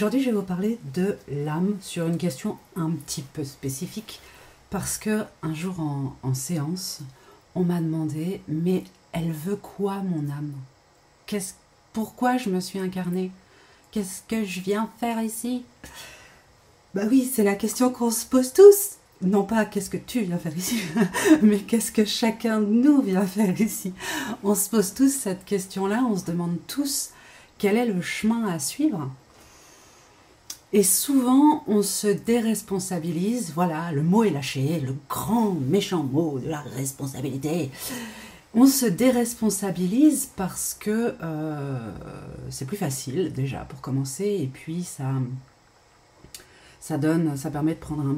Aujourd'hui, je vais vous parler de l'âme sur une question un petit peu spécifique parce que un jour en séance, on m'a demandé mais elle veut quoi mon âme? Pourquoi je me suis incarnée? Qu'est-ce que je viens faire ici? Bah oui, c'est la question qu'on se pose tous. Non pas qu'est-ce que tu viens faire ici, mais qu'est-ce que chacun de nous vient faire ici. On se pose tous cette question-là, on se demande tous quel est le chemin à suivre. Et souvent, on se déresponsabilise, voilà, le mot est lâché, le grand méchant mot de la responsabilité. On se déresponsabilise parce que c'est plus facile déjà pour commencer, et puis ça permet de prendre un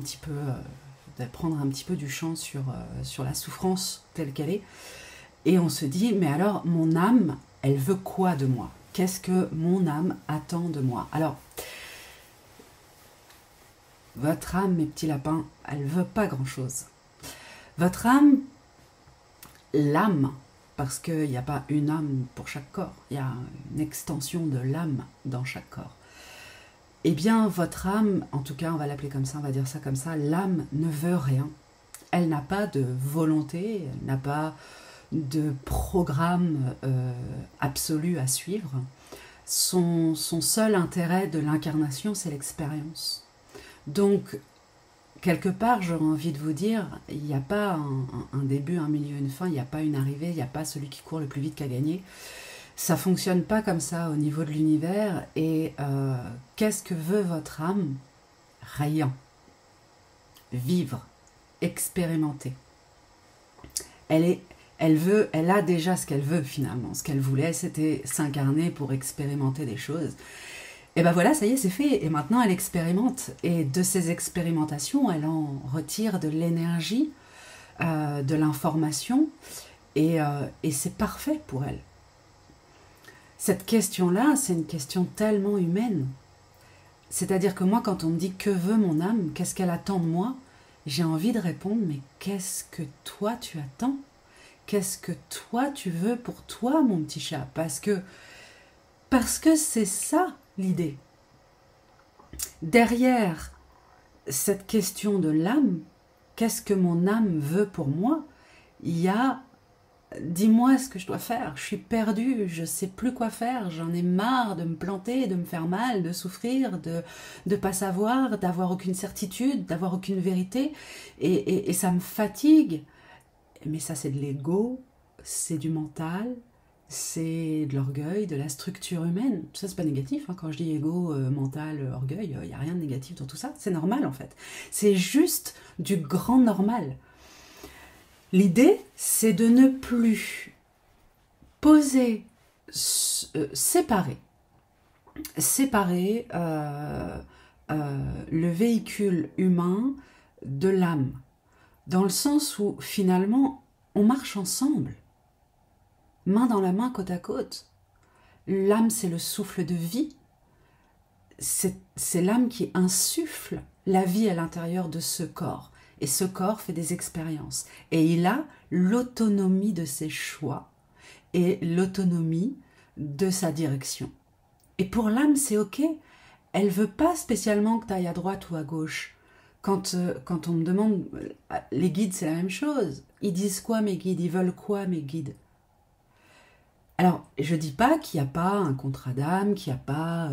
petit peu du champ sur la souffrance telle qu'elle est. Et on se dit, mais alors mon âme, elle veut quoi de moi? Qu'est-ce que mon âme attend de moi? Alors, votre âme, mes petits lapins, elle veut pas grand-chose. Votre âme, l'âme, parce qu'il n'y a pas une âme pour chaque corps, il y a une extension de l'âme dans chaque corps. Eh bien, votre âme, en tout cas, on va l'appeler comme ça, on va dire ça comme ça, l'âme ne veut rien. Elle n'a pas de volonté, elle n'a pas de programme absolu à suivre. Son seul intérêt de l'incarnation, c'est l'expérience. Donc, quelque part, j'aurais envie de vous dire, il n'y a pas un début, un milieu, une fin, il n'y a pas une arrivée, il n'y a pas celui qui court le plus vite qui a gagné. Ça ne fonctionne pas comme ça au niveau de l'univers. Et qu'est-ce que veut votre âme? Rien. Vivre, expérimenter. Elle a déjà ce qu'elle veut finalement. Ce qu'elle voulait, c'était s'incarner pour expérimenter des choses. Et ben voilà, ça y est, c'est fait. Et maintenant, elle expérimente. Et de ces expérimentations, elle en retire de l'énergie, de l'information. Et c'est parfait pour elle. Cette question-là, c'est une question tellement humaine. C'est-à-dire que moi, quand on me dit « Que veut mon âme ? Qu'est-ce qu'elle attend de moi ?» J'ai envie de répondre « Mais qu'est-ce que toi, tu attends ? Qu'est-ce que toi, tu veux pour toi, mon petit chat ?» Parce que c'est ça l'idée. Derrière cette question de l'âme, qu'est-ce que mon âme veut pour moi? Il y a « Dis-moi ce que je dois faire, je suis perdue, je ne sais plus quoi faire, j'en ai marre de me planter, de me faire mal, de souffrir, de ne pas savoir, d'avoir aucune certitude, d'avoir aucune vérité, et ça me fatigue. » Mais ça, c'est de l'ego, c'est du mental, c'est de l'orgueil, de la structure humaine. Tout ça, c'est pas négatif, hein. Quand je dis ego, mental, orgueil, il n'y a rien de négatif dans tout ça, c'est normal en fait. C'est juste du grand normal. L'idée, c'est de ne plus poser, séparer le véhicule humain de l'âme, dans le sens où finalement on marche ensemble, main dans la main, côte à côte. L'âme, c'est le souffle de vie, c'est l'âme qui insuffle la vie à l'intérieur de ce corps. Et ce corps fait des expériences. Et il a l'autonomie de ses choix et l'autonomie de sa direction. Et pour l'âme, c'est ok. Elle ne veut pas spécialement que tu ailles à droite ou à gauche. Quand on me demande, les guides, c'est la même chose. Ils disent quoi mes guides? Ils veulent quoi mes guides? Alors, je ne dis pas qu'il n'y a pas un contrat d'âme, qu'il n'y a pas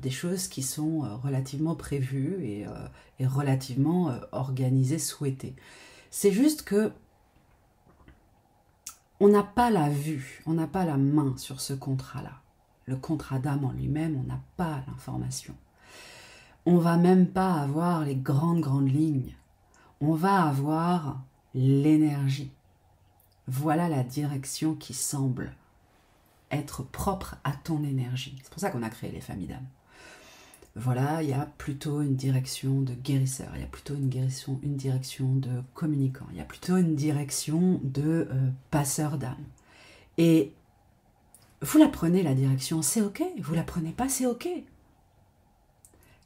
des choses qui sont relativement prévues et relativement organisées, souhaitées. C'est juste que on n'a pas la vue, on n'a pas la main sur ce contrat-là. Le contrat d'âme en lui-même, on n'a pas l'information. On ne va même pas avoir les grandes lignes. On va avoir l'énergie. Voilà la direction qui semble être propre à ton énergie. C'est pour ça qu'on a créé les familles d'âmes. Voilà, il y a plutôt une direction de guérisseur, il y a plutôt une direction de communicant, il y a plutôt une direction de passeur d'âme. Et vous la prenez la direction, c'est ok, vous la prenez pas, c'est ok.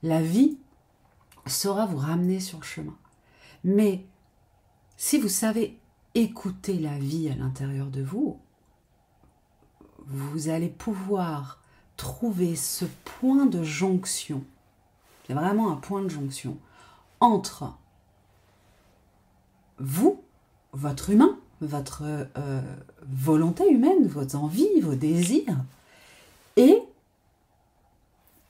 La vie saura vous ramener sur le chemin. Mais si vous savez écouter la vie à l'intérieur de vous, vous allez pouvoir trouver ce point de jonction C'est vraiment un point de jonction entre vous, votre humain, votre volonté humaine, vos envies, vos désirs, et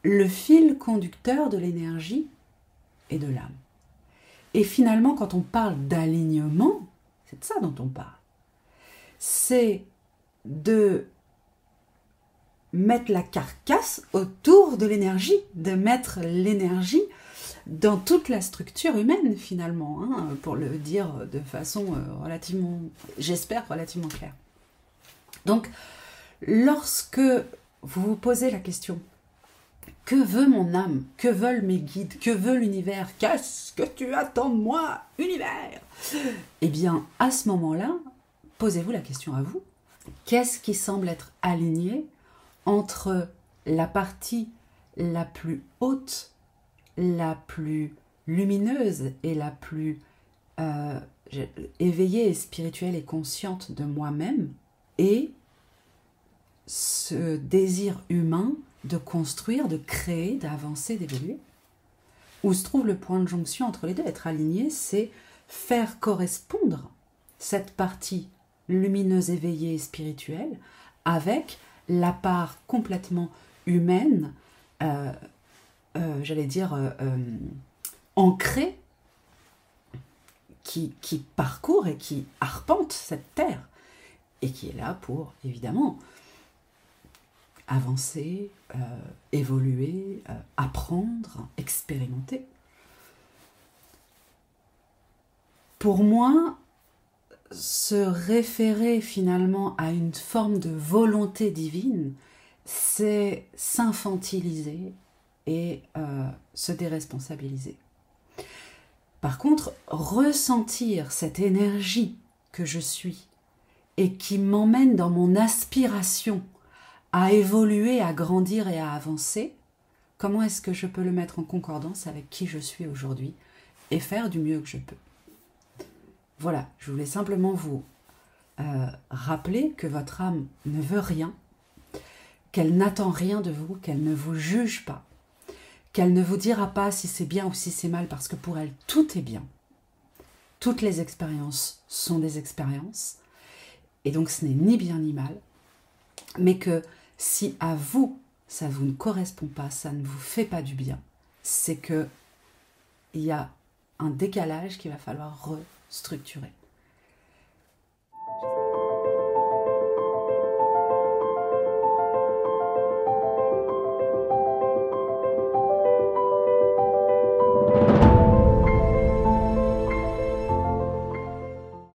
le fil conducteur de l'énergie et de l'âme. Et finalement, quand on parle d'alignement, c'est de ça dont on parle. C'est de mettre la carcasse autour de l'énergie, de mettre l'énergie dans toute la structure humaine finalement, hein, pour le dire de façon relativement, j'espère, relativement claire. Donc, lorsque vous vous posez la question, que veut mon âme? Que veulent mes guides? Que veut l'univers? Qu'est-ce que tu attends de moi, univers? Eh bien, à ce moment-là, posez-vous la question à vous. Qu'est-ce qui semble être aligné entre la partie la plus haute, la plus lumineuse et la plus éveillée et spirituelle et consciente de moi-même et ce désir humain de construire, de créer, d'avancer, d'évoluer? Où se trouve le point de jonction entre les deux? Être aligné, c'est faire correspondre cette partie lumineuse, éveillée et spirituelle avec la part complètement humaine, j'allais dire ancrée, qui parcourt et qui arpente cette terre et qui est là pour, évidemment, avancer, évoluer, apprendre, expérimenter. Pour moi, se référer finalement à une forme de volonté divine, c'est s'infantiliser et se déresponsabiliser. Par contre, ressentir cette énergie que je suis et qui m'emmène dans mon aspiration à évoluer, à grandir et à avancer, comment est-ce que je peux le mettre en concordance avec qui je suis aujourd'hui et faire du mieux que je peux? Voilà, je voulais simplement vous rappeler que votre âme ne veut rien, qu'elle n'attend rien de vous, qu'elle ne vous juge pas, qu'elle ne vous dira pas si c'est bien ou si c'est mal, parce que pour elle, tout est bien. Toutes les expériences sont des expériences, et donc ce n'est ni bien ni mal, mais que si à vous, ça vous ne correspond pas, ça ne vous fait pas du bien, c'est qu'il y a un décalage qu'il va falloir restructurer.